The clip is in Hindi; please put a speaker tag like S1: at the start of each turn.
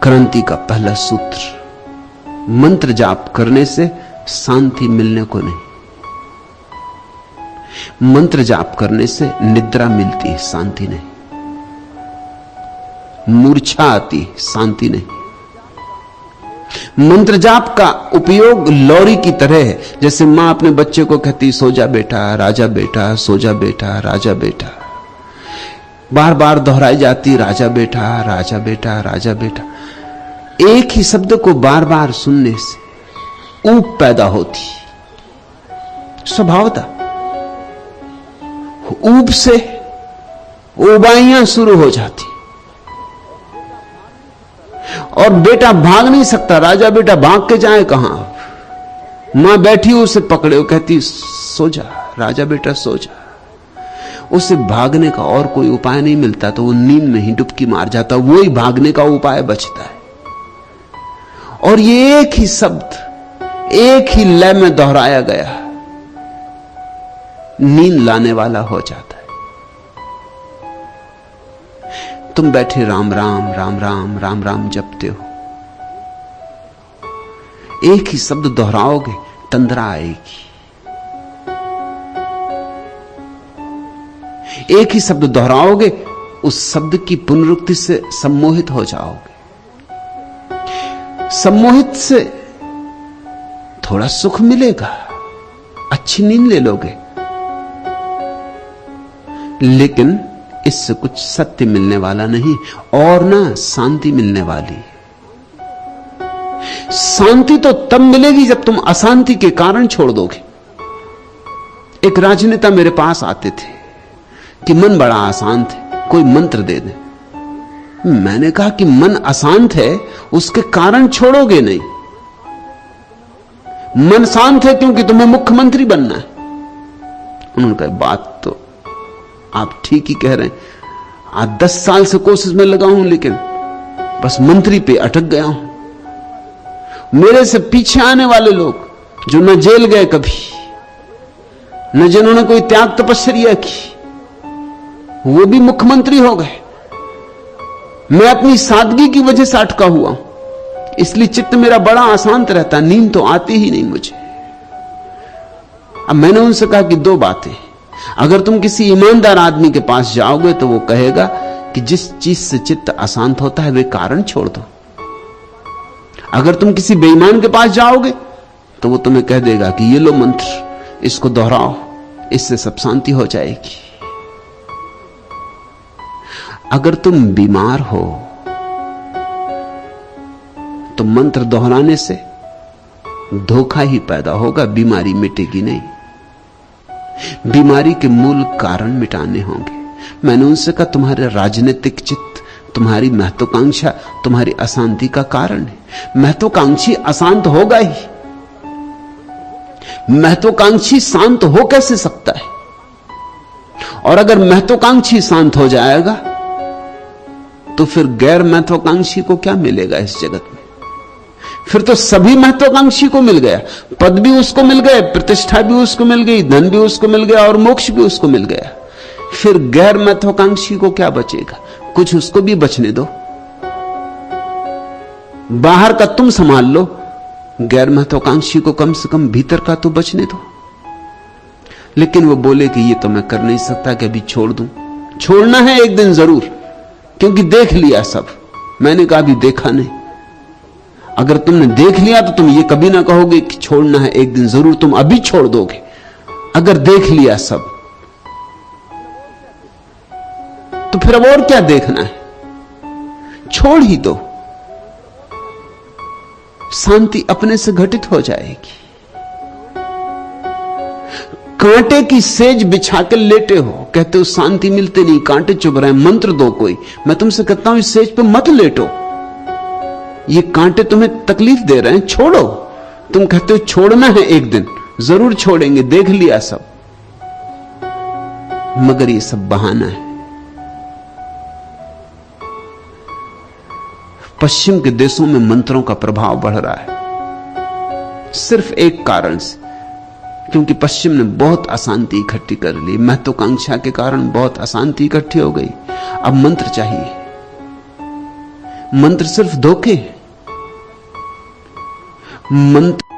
S1: क्रांति का पहला सूत्र, मंत्र जाप करने से शांति मिलने को नहीं, मंत्र जाप करने से निद्रा मिलती है, शांति नहीं। मूर्छा आती, शांति नहीं। मंत्र जाप का उपयोग लौरी की तरह है, जैसे मां अपने बच्चे को कहती सो जा बेटा, राजा बेटा, सो जा बेटा, राजा बेटा, बार बार दोहराई जाती राजा बेटा, राजा बेटा, राजा बेटा। एक ही शब्द को बार बार सुनने से ऊब पैदा होती, स्वभावता ऊब से उबाइयां शुरू हो जाती, और बेटा भाग नहीं सकता। राजा बेटा भाग के जाए कहां? मां बैठी उसे पकड़े, वो कहती सो जा राजा बेटा, सो जा। उसे भागने का और कोई उपाय नहीं मिलता, तो वो नींद में ही डुबकी मार जाता, वो ही भागने का उपाय बचता है। और ये एक ही शब्द एक ही लय में दोहराया गया नींद लाने वाला हो जाता है। तुम बैठे राम राम राम राम राम राम जपते हो, एक ही शब्द दोहराओगे, तंद्रा आएगी। एक ही शब्द दोहराओगे, उस शब्द की पुनरुक्ति से सम्मोहित हो जाओगे। सम्मोहित से थोड़ा सुख मिलेगा, अच्छी नींद ले लोगे, लेकिन इससे कुछ सत्य मिलने वाला नहीं, और ना शांति मिलने वाली। शांति तो तब मिलेगी जब तुम अशांति के कारण छोड़ दोगे। एक राजनेता मेरे पास आते थे कि मन बड़ा अशांत है, कोई मंत्र दे दे। मैंने कहा कि मन अशांत है, उसके कारण छोड़ोगे नहीं। मन शांत है क्योंकि तुम्हें मुख्यमंत्री बनना है। उन्होंने कहा बात तो आप ठीक ही कह रहे हैं, आज 10 साल से कोशिश में लगा हूं, लेकिन बस मंत्री पे अटक गया हूं। मेरे से पीछे आने वाले लोग जो न जेल गए कभी, न जिन्होंने कोई त्याग तपस्या की, वो भी मुख्यमंत्री हो गए। मैं अपनी सादगी की वजह से अटका हुआ हूं, इसलिए चित्त मेरा बड़ा अशांत रहता, नींद तो आती ही नहीं मुझे। अब मैंने उनसे कहा कि 2 बातें, अगर तुम किसी ईमानदार आदमी के पास जाओगे तो वो कहेगा कि जिस चीज से चित्त अशांत होता है वे कारण छोड़ दो। अगर तुम किसी बेईमान के पास जाओगे तो वो तुम्हें कह देगा कि ये लो मंत्र, इसको दोहराओ, इससे सब शांति हो जाएगी। अगर तुम बीमार हो तो मंत्र दोहराने से धोखा ही पैदा होगा, बीमारी मिटेगी नहीं। बीमारी के मूल कारण मिटाने होंगे। मैंने उनसे कहा तुम्हारे राजनीतिक चित्त, तुम्हारी महत्वाकांक्षा तुम्हारी अशांति का कारण है। महत्वाकांक्षी अशांत होगा ही, महत्वाकांक्षी शांत हो कैसे सकता है? और अगर महत्वाकांक्षी शांत हो जाएगा तो फिर गैर महत्वाकांक्षी को क्या मिलेगा इस जगत में? फिर तो सभी महत्वाकांक्षी को मिल गया, पद भी उसको मिल गए, प्रतिष्ठा भी उसको मिल गई, धन भी उसको मिल गया और मोक्ष भी उसको मिल गया। फिर गैर महत्वाकांक्षी को क्या बचेगा? कुछ उसको भी बचने दो, बाहर का तुम संभाल लो, गैर महत्वाकांक्षी को कम से कम भीतर का तो बचने दो। लेकिन वो बोले कि ये तो मैं कर नहीं सकता कि अभी छोड़ दूं। छोड़ना है एक दिन जरूर, क्योंकि देख लिया सब। मैंने कहा अभी देखा नहीं। अगर तुमने देख लिया तो तुम ये कभी ना कहोगे कि छोड़ना है एक दिन जरूर, तुम अभी छोड़ दोगे। अगर देख लिया सब तो फिर अब और क्या देखना है? छोड़ ही दो, शांति अपने से घटित हो जाएगी। कांटे की सेज बिछा कर लेटे हो, कहते हो शांति मिलते नहीं, कांटे चुभ रहे हैं, मंत्र दो कोई। मैं तुमसे कहता हूं इस सेज पे मत लेटो, ये कांटे तुम्हें तकलीफ दे रहे हैं, छोड़ो। तुम कहते हो छोड़ना है एक दिन, जरूर छोड़ेंगे, देख लिया सब। मगर ये सब बहाना है। पश्चिम के देशों में मंत्रों का प्रभाव बढ़ रहा है सिर्फ एक कारण से, क्योंकि पश्चिम ने बहुत अशांति इकट्ठी कर ली। महत्वाकांक्षा के कारण बहुत अशांति इकट्ठी हो गई। अब मंत्र चाहिए, मंत्र सिर्फ धोखे। मंत्र